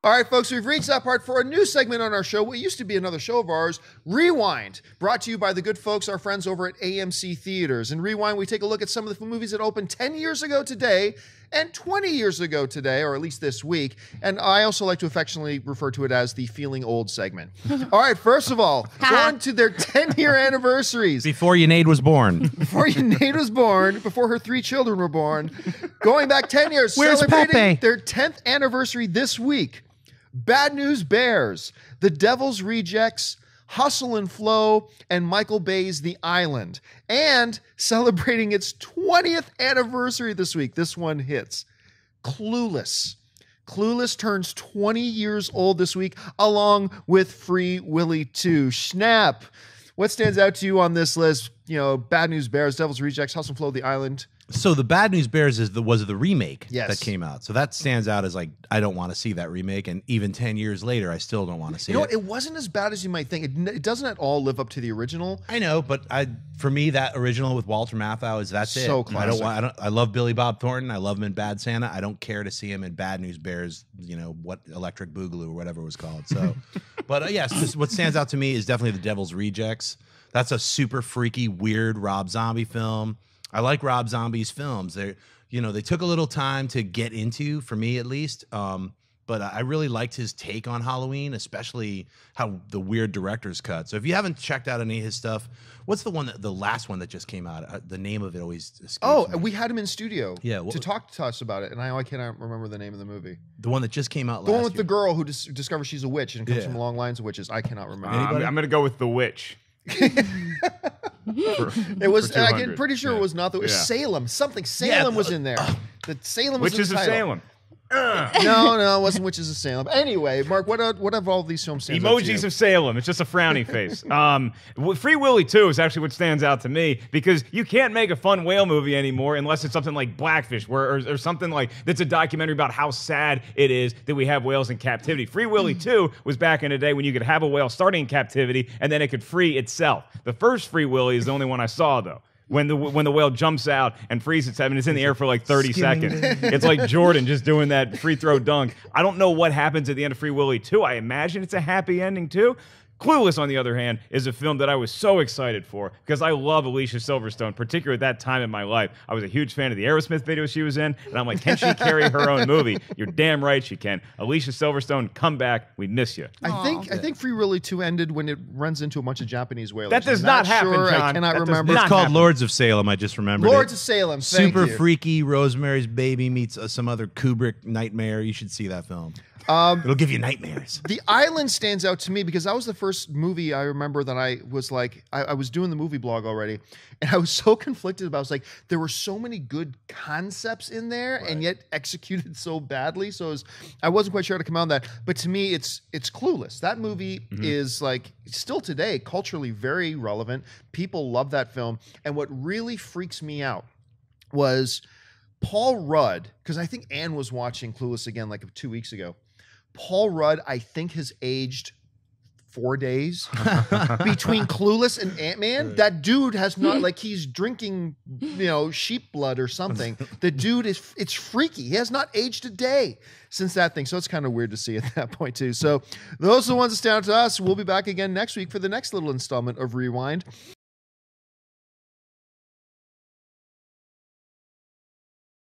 All right, folks, we've reached that part for a new segment on our show. What used to be another show of ours, Rewind, brought to you by the good folks, our friends over at AMC Theaters. In Rewind, we take a look at some of the movies that opened 10 years ago today and 20 years ago today, or at least this week. And I also like to affectionately refer to it as the Feeling Old segment. All right, first of all, on to their 10-year anniversaries. Before Sinead was born. Before Sinead was born, before her 3 children were born, going back 10 years, Where's celebrating Pepe? their 10th anniversary this week. Bad News Bears, The Devil's Rejects, Hustle and Flow, and Michael Bay's The Island. And celebrating its 20th anniversary this week, this one hits, Clueless. Clueless turns 20 years old this week, along with Free Willy 2. Snap. What stands out to you on this list? You know, Bad News Bears, Devil's Rejects, Hustle and Flow, The Island. So the Bad News Bears was the remake Yes. that came out. So that stands out as like, I don't want to see that remake. And even 10 years later, I still don't want to see You know it. what? It wasn't as bad as you might think. It doesn't at all live up to the original. I know, but for me, that original with Walter Matthau that's it. So classic. I love Billy Bob Thornton. I love him in Bad Santa. I don't care to see him in Bad News Bears, you know, what Electric Boogaloo or whatever it was called. So, but yes, just what stands out to me is definitely The Devil's Rejects. That's a super freaky, weird Rob Zombie film. I like Rob Zombie's films. They took a little time to get into, for me at least. But I really liked his take on Halloween, especially how the weird director's cut. So if you haven't checked out any of his stuff, what's the last one that just came out? The name of it always escapes me. We had him in studio to talk to us about it, and I cannot remember the name of the movie. The one that just came out last The year. one with the girl who discovers she's a witch and comes from long lines of witches. I cannot remember. I'm going to go with The Witch. It was. I'm pretty sure it was not. It was Salem. Something. Salem was in there. The Salem was Witches in the of title. Salem. No, it wasn't Witches of Salem. Anyway, Mark, what have all these films stand out to you? Emojis of Salem. It's just a frowny face. Free Willy 2 is actually what stands out to me because you can't make a fun whale movie anymore unless it's something like Blackfish or something like that's a documentary about how sad it is that we have whales in captivity. Free Willy 2 was back in the day when you could have a whale starting in captivity and then it could free itself. The first Free Willy is the only one I saw, though. When the whale jumps out and frees its head, and it's in the air for like 30 seconds. It's like Jordan just doing that free throw dunk. I don't know what happens at the end of Free Willy 2. I imagine it's a happy ending too. Clueless, on the other hand, is a film that I was so excited for because I love Alicia Silverstone, particularly at that time in my life. I was a huge fan of the Aerosmith video she was in, and I'm like, can she carry her own movie? You're damn right she can. Alicia Silverstone, come back. We miss you. I think Free Willy 2 ended when it runs into a bunch of Japanese whalers. That does not happen, sure. John. I cannot That does remember. not It's called happen. Lords of Salem. I just remembered Lords it. of Salem. Thank Super you. freaky. Rosemary's Baby meets some other Kubrick nightmare. You should see that film. It'll give you nightmares. The Island stands out to me because that was the first movie I remember that I was like, I was doing the movie blog already, and I was so conflicted about it. I was like, there were so many good concepts in there, and yet executed so badly. So I wasn't quite sure how to come out on that. But to me, it's Clueless. That movie is like still today culturally very relevant. People love that film, and what really freaks me out was Paul Rudd, because I think Anne was watching Clueless again like 2 weeks ago. Paul Rudd, I think, has aged 4 days between Clueless and Ant-Man. That dude has not, like, he's drinking, sheep blood or something. The dude it's freaky. He has not aged a day since that thing. So it's kind of weird to see at that point too. So those are the ones that stand out to us. We'll be back again next week for the next little installment of Rewind.